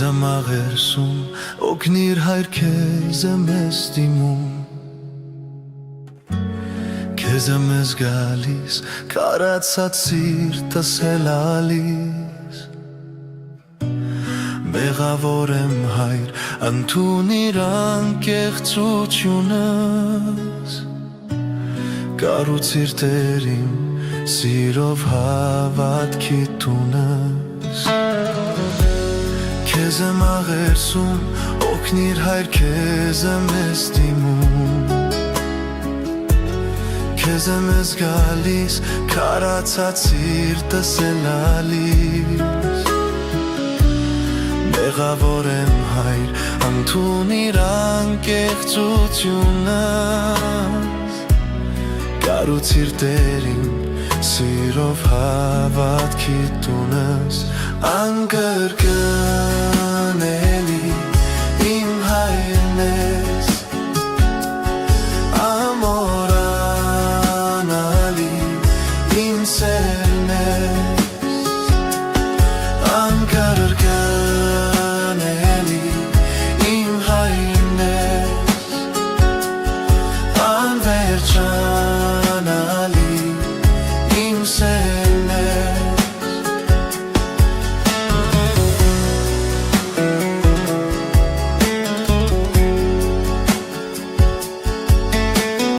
Քեզ եմ աղերսում, օգնիր հայր քեզ եմ ես դիմում Քեզ եմ ես գալիս, կարացած սիրտս հելալիս Մեղավոր եմ հայր, ընդունիր անկեղծությունս Կառուցիր Տեր իմ, սիրով հավատքի տունս Քեզ եմ աղերսում, օգնիր հայր քեզ եմ ես դիմում Քեզ եմ ես գալիս, քարացած սիրտս հելալիս Մեղավոր եմ հայր, ընդունիր անկեղծությունս Կառուցիր Տեր իմ, սիրով հավատքի տունս Անկրկն